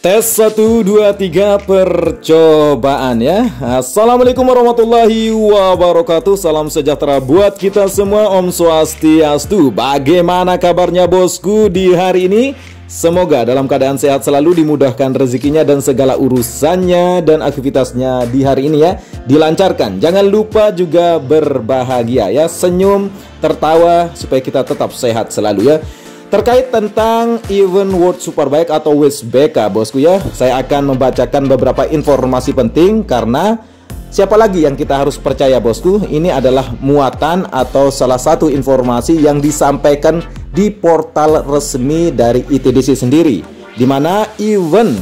Tes 1, 2, 3 percobaan ya. Assalamualaikum warahmatullahi wabarakatuh. Salam sejahtera buat kita semua. Om Swastiastu. Bagaimana kabarnya bosku di hari ini? Semoga dalam keadaan sehat selalu, dimudahkan rezekinya dan segala urusannya dan aktivitasnya di hari ini ya dilancarkan. Jangan lupa juga berbahagia ya, senyum, tertawa supaya kita tetap sehat selalu ya. Terkait tentang event World Superbike atau WSBK bosku ya, saya akan membacakan beberapa informasi penting karena siapa lagi yang kita harus percaya bosku? Ini adalah muatan atau salah satu informasi yang disampaikan di portal resmi dari ITDC sendiri, di mana event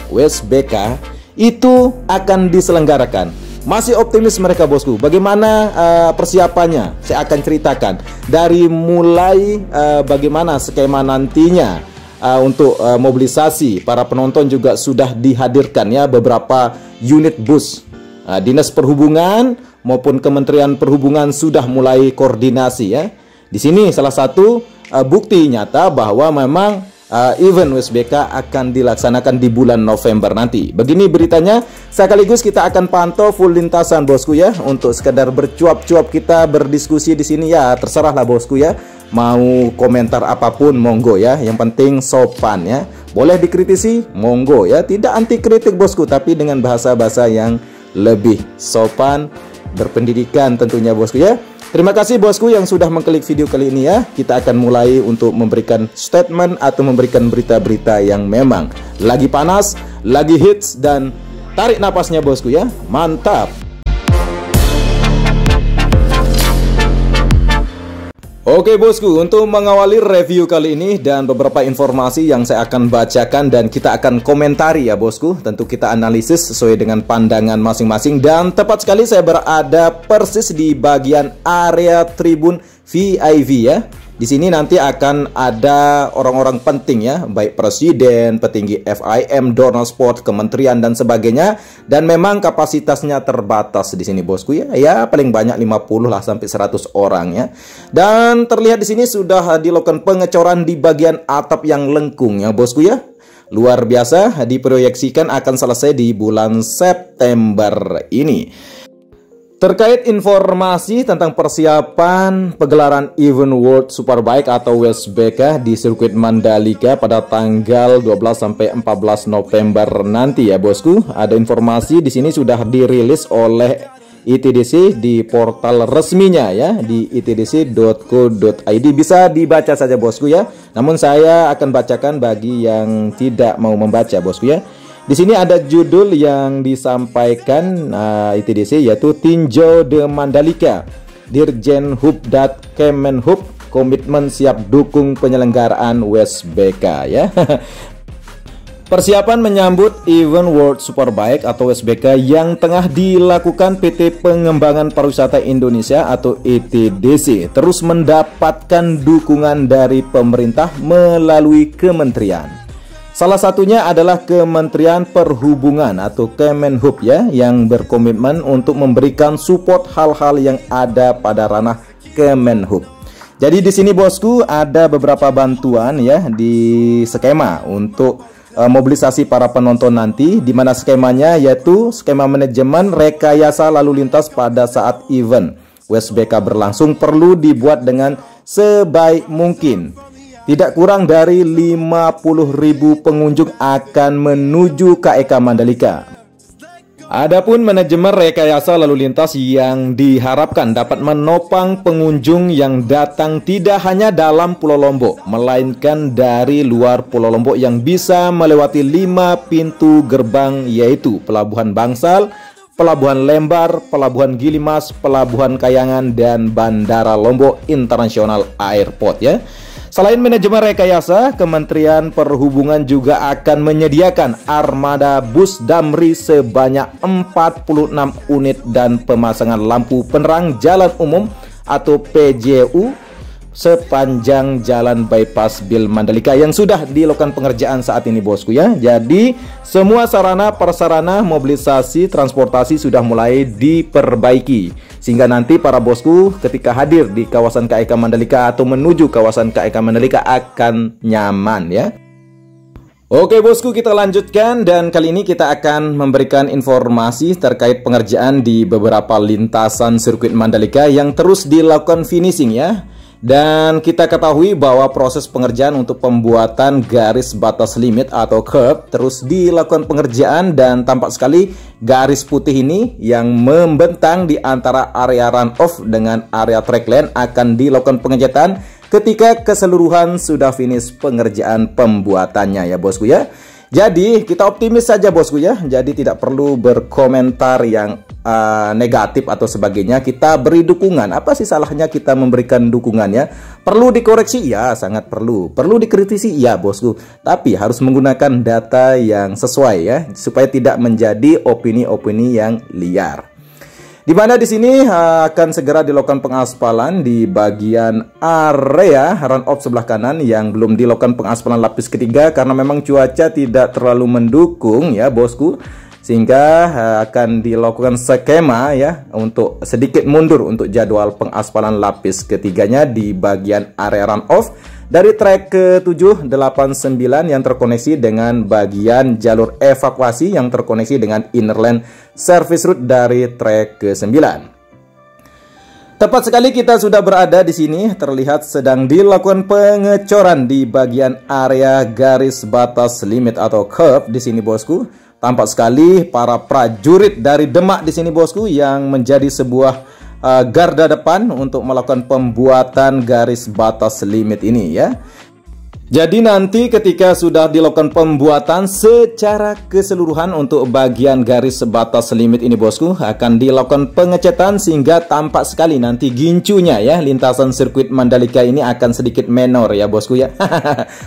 WSBK itu akan diselenggarakan. Masih optimis mereka bosku. Bagaimana persiapannya? Saya akan ceritakan dari mulai bagaimana skema nantinya untuk mobilisasi para penonton juga sudah dihadirkan ya beberapa unit bus. Dinas Perhubungan maupun Kementerian Perhubungan sudah mulai koordinasi ya. Di sini salah satu bukti nyata bahwa memang event WSBK akan dilaksanakan di bulan November nanti. Begini beritanya, sekaligus kita akan pantau full lintasan bosku ya. Untuk sekedar bercuap-cuap kita berdiskusi di sini ya, terserah lah bosku ya. Mau komentar apapun monggo ya. Yang penting sopan ya. Boleh dikritisi monggo ya. Tidak anti kritik bosku, tapi dengan bahasa-bahasa yang lebih sopan, berpendidikan tentunya bosku ya. Terima kasih bosku yang sudah mengklik video kali ini ya. Kita akan mulai untuk memberikan statement atau memberikan berita-berita yang memang lagi panas, lagi hits, dan tarik napasnya bosku ya. Mantap. Oke bosku, untuk mengawali review kali ini dan beberapa informasi yang saya akan bacakan dan kita akan komentari ya bosku. Tentu kita analisis sesuai dengan pandangan masing-masing. Dan tepat sekali saya berada persis di bagian area tribun VIP ya. Di sini nanti akan ada orang-orang penting ya, baik presiden, petinggi FIM, Dorna Sport, kementerian dan sebagainya. Dan memang kapasitasnya terbatas di sini bosku ya. Ya paling banyak 50 lah sampai 100 orang ya. Dan terlihat di sini sudah dilakukan pengecoran di bagian atap yang lengkung ya bosku ya. Luar biasa, diproyeksikan akan selesai di bulan September ini. Terkait informasi tentang persiapan pegelaran event World Superbike atau WSBK di sirkuit Mandalika pada tanggal 12 sampai 14 November nanti ya bosku. Ada informasi di sini sudah dirilis oleh ITDC di portal resminya ya di itdc.co.id. Bisa dibaca saja bosku ya. Namun saya akan bacakan bagi yang tidak mau membaca bosku ya. Di sini ada judul yang disampaikan ITDC yaitu Tinjau de Mandalika. Dirjen Hub Kemenhub komitmen siap dukung penyelenggaraan WSBK ya. Persiapan menyambut event World Superbike atau WSBK yang tengah dilakukan PT Pengembangan Pariwisata Indonesia atau ITDC terus mendapatkan dukungan dari pemerintah melalui kementerian. Salah satunya adalah Kementerian Perhubungan atau Kemenhub ya, yang berkomitmen untuk memberikan support hal-hal yang ada pada ranah Kemenhub. Jadi di sini bosku ada beberapa bantuan ya di skema untuk mobilisasi para penonton nanti, di mana skemanya yaitu skema manajemen rekayasa lalu lintas pada saat event WSBK berlangsung perlu dibuat dengan sebaik mungkin. Tidak kurang dari 50.000 pengunjung akan menuju KEK Mandalika. Adapun manajemen rekayasa lalu lintas yang diharapkan dapat menopang pengunjung yang datang tidak hanya dalam Pulau Lombok, melainkan dari luar Pulau Lombok yang bisa melewati 5 pintu gerbang yaitu Pelabuhan Bangsal, Pelabuhan Lembar, Pelabuhan Gilimas, Pelabuhan Kayangan, dan Bandara Lombok International Airport ya. Selain manajemen rekayasa, Kementerian Perhubungan juga akan menyediakan armada bus Damri sebanyak 46 unit dan pemasangan lampu penerang jalan umum atau PJU sepanjang jalan bypass Bil Mandalika yang sudah dilakukan pengerjaan saat ini bosku ya. Jadi semua sarana prasarana mobilisasi transportasi sudah mulai diperbaiki sehingga nanti para bosku ketika hadir di kawasan KEK Mandalika atau menuju kawasan KEK Mandalika akan nyaman ya. Oke bosku, kita lanjutkan dan kali ini kita akan memberikan informasi terkait pengerjaan di beberapa lintasan sirkuit Mandalika yang terus dilakukan finishing ya. Dan kita ketahui bahwa proses pengerjaan untuk pembuatan garis batas limit atau curb terus dilakukan pengerjaan, dan tampak sekali garis putih ini yang membentang di antara area runoff dengan area track lane akan dilakukan pengecatan ketika keseluruhan sudah finish pengerjaan pembuatannya ya bosku ya. Jadi kita optimis saja bosku ya. Jadi tidak perlu berkomentar yang negatif atau sebagainya. Kita beri dukungan. Apa sih salahnya kita memberikan dukungan ya? Perlu dikoreksi? Ya sangat perlu. Perlu dikritisi? Ya bosku. Tapi harus menggunakan data yang sesuai ya, supaya tidak menjadi opini-opini yang liar. Di mana di sini akan segera dilakukan pengaspalan di bagian area runoff sebelah kanan yang belum dilakukan pengaspalan lapis ketiga karena memang cuaca tidak terlalu mendukung ya bosku, sehingga akan dilakukan skema ya untuk sedikit mundur untuk jadwal pengaspalan lapis ketiganya di bagian area runoff dari trek ke-7, 8, 9 yang terkoneksi dengan bagian jalur evakuasi yang terkoneksi dengan inner lane service route dari trek ke-9. Tepat sekali kita sudah berada di sini, terlihat sedang dilakukan pengecoran di bagian area garis batas limit atau curb di sini bosku. Tampak sekali para prajurit dari Demak di sini bosku yang menjadi sebuah garda depan untuk melakukan pembuatan garis batas limit ini ya. Jadi nanti ketika sudah dilakukan pembuatan secara keseluruhan untuk bagian garis batas limit ini bosku, akan dilakukan pengecatan sehingga tampak sekali nanti gincunya ya. Lintasan sirkuit Mandalika ini akan sedikit menor ya bosku ya.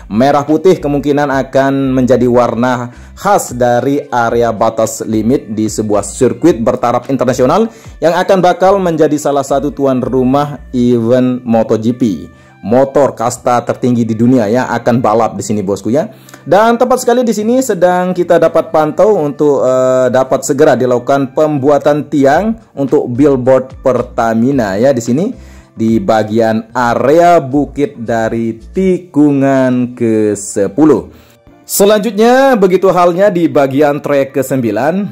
Merah putih kemungkinan akan menjadi warna khas dari area batas limit di sebuah sirkuit bertaraf internasional yang akan bakal menjadi salah satu tuan rumah event MotoGP. Motor kasta tertinggi di dunia ya akan balap di sini bosku ya. Dan tepat sekali di sini sedang kita dapat pantau untuk dapat segera dilakukan pembuatan tiang untuk billboard Pertamina ya di sini di bagian area bukit dari tikungan ke-10. Selanjutnya begitu halnya di bagian trek ke-9.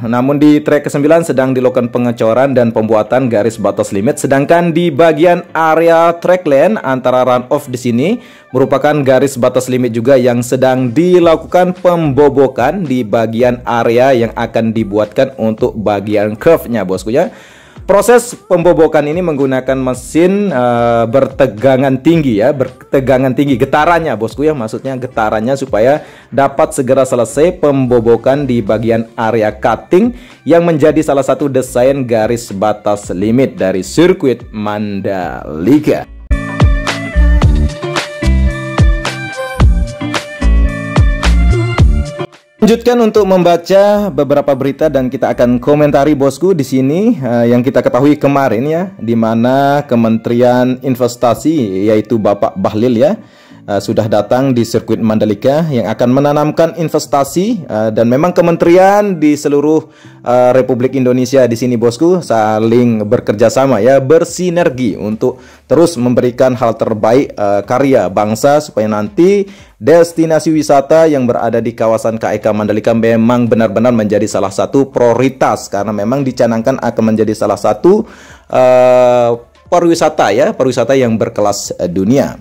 Namun di trek ke-9 sedang dilakukan pengecoran dan pembuatan garis batas limit, sedangkan di bagian area track lane antara runoff di sini merupakan garis batas limit juga yang sedang dilakukan pembobokan di bagian area yang akan dibuatkan untuk bagian curve-nya bosku ya. Proses pembobokan ini menggunakan mesin bertegangan tinggi ya, bertegangan tinggi getarannya bosku ya, maksudnya getarannya supaya dapat segera selesai pembobokan di bagian area cutting yang menjadi salah satu desain garis batas limit dari sirkuit Mandalika. Lanjutkan untuk membaca beberapa berita dan kita akan komentari bosku di sini yang kita ketahui kemarin ya, di mana Kementerian Investasi yaitu Bapak Bahlil ya sudah datang di sirkuit Mandalika yang akan menanamkan investasi dan memang kementerian di seluruh Republik Indonesia di sini bosku saling bekerja sama ya, bersinergi untuk terus memberikan hal terbaik karya bangsa supaya nanti destinasi wisata yang berada di kawasan KEK Mandalika memang benar-benar menjadi salah satu prioritas karena memang dicanangkan akan menjadi salah satu pariwisata ya, pariwisata yang berkelas dunia.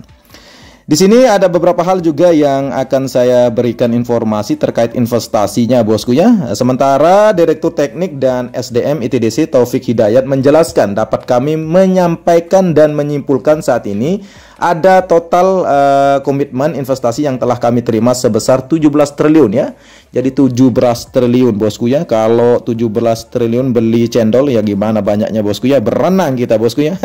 Di sini ada beberapa hal juga yang akan saya berikan informasi terkait investasinya bosku ya. Sementara Direktur Teknik dan SDM ITDC Taufik Hidayat menjelaskan dapat kami menyampaikan dan menyimpulkan saat ini ada total komitmen investasi yang telah kami terima sebesar 17 triliun ya. Jadi 17 triliun bosku ya. Kalau 17 triliun beli cendol ya gimana banyaknya bosku ya. Berenang kita bosku ya.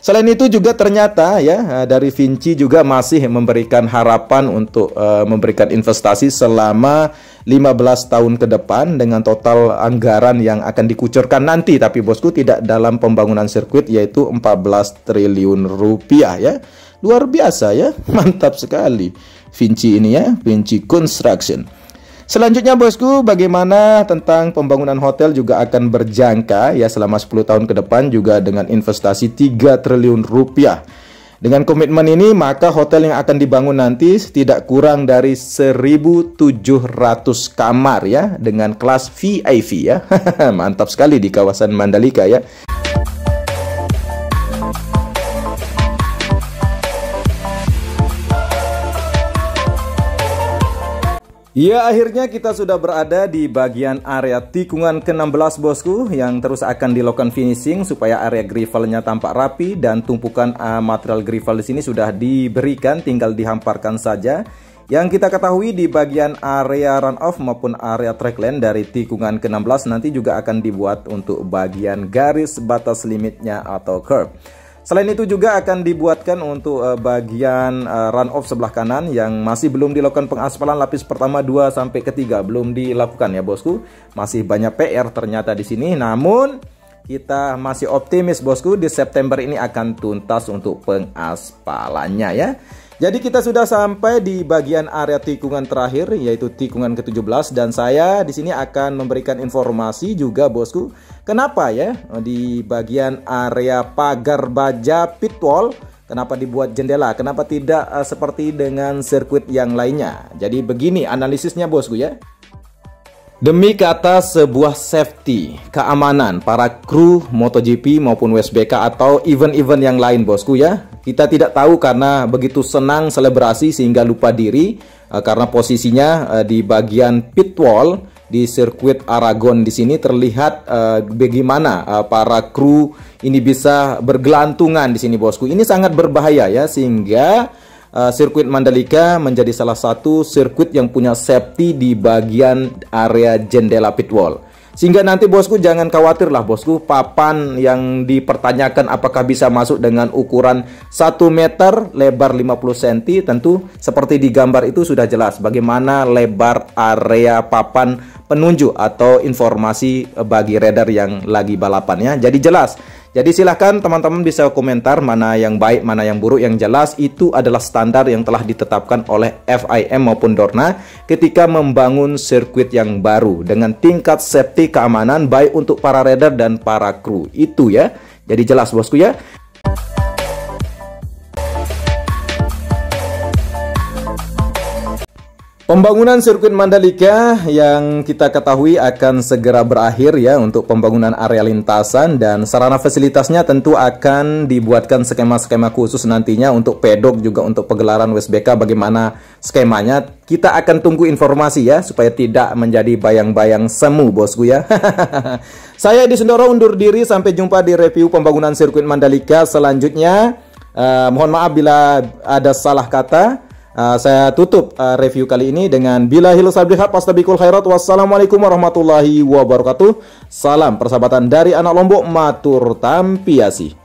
Selain itu juga ternyata ya dari Vinci juga masih memberikan harapan untuk memberikan investasi selama 15 tahun ke depan dengan total anggaran yang akan dikucurkan nanti, tapi bosku tidak dalam pembangunan sirkuit, yaitu 14 triliun rupiah ya. Luar biasa ya, mantap sekali Vinci ini ya, Vinci Construction. Selanjutnya bosku, bagaimana tentang pembangunan hotel juga akan berjangka ya selama 10 tahun ke depan juga dengan investasi 3 triliun rupiah. Dengan komitmen ini, maka hotel yang akan dibangun nanti tidak kurang dari 1.700 kamar ya, dengan kelas VIP ya. Mantap sekali di kawasan Mandalika ya. Ya, akhirnya kita sudah berada di bagian area tikungan ke-16 bosku, yang terus akan dilakukan finishing supaya area gravelnya tampak rapi dan tumpukan material gravel di sini sudah diberikan, tinggal dihamparkan saja. Yang kita ketahui di bagian area runoff maupun area trackland dari tikungan ke-16 nanti juga akan dibuat untuk bagian garis batas limitnya atau curb. Selain itu juga akan dibuatkan untuk bagian runoff sebelah kanan yang masih belum dilakukan pengaspalan lapis pertama, 2 sampai ketiga belum dilakukan ya bosku. Masih banyak PR ternyata di sini. Namun kita masih optimis bosku, di September ini akan tuntas untuk pengaspalannya ya. Jadi kita sudah sampai di bagian area tikungan terakhir, yaitu tikungan ke-17, dan saya di sini akan memberikan informasi juga bosku, kenapa ya di bagian area pagar baja pitwall kenapa dibuat jendela, kenapa tidak seperti dengan sirkuit yang lainnya. Jadi begini analisisnya bosku ya. Demi kata sebuah safety, keamanan para kru MotoGP maupun WSBK atau event-event yang lain bosku ya. Kita tidak tahu karena begitu senang selebrasi sehingga lupa diri karena posisinya di bagian pit wall di sirkuit Aragon di sini terlihat bagaimana para kru ini bisa bergelantungan di sini bosku. Ini sangat berbahaya ya, sehingga sirkuit Mandalika menjadi salah satu sirkuit yang punya safety di bagian area jendela pit wall. Sehingga nanti bosku jangan khawatir lah bosku, papan yang dipertanyakan apakah bisa masuk dengan ukuran 1 meter lebar 50 cm, tentu seperti di gambar itu sudah jelas bagaimana lebar area papan penunjuk atau informasi bagi rider yang lagi balapannya. Jadi jelas. Jadi silahkan teman-teman bisa komentar mana yang baik, mana yang buruk. Yang jelas itu adalah standar yang telah ditetapkan oleh FIM maupun Dorna ketika membangun sirkuit yang baru dengan tingkat safety keamanan baik untuk para rider dan para kru. Itu ya. Jadi jelas bosku ya. Pembangunan sirkuit Mandalika yang kita ketahui akan segera berakhir ya untuk pembangunan area lintasan, dan sarana fasilitasnya tentu akan dibuatkan skema-skema khusus nantinya untuk pedok juga untuk pegelaran WSBK. Bagaimana skemanya kita akan tunggu informasi ya supaya tidak menjadi bayang-bayang semu bosku ya. Saya Edi Sundoro undur diri, sampai jumpa di review pembangunan sirkuit Mandalika selanjutnya. Mohon maaf bila ada salah kata. Saya tutup review kali ini dengan billahil sabiqat wastabikul khairat. Wassalamualaikum warahmatullahi wabarakatuh. Salam persahabatan dari anak Lombok, matur tampiasi.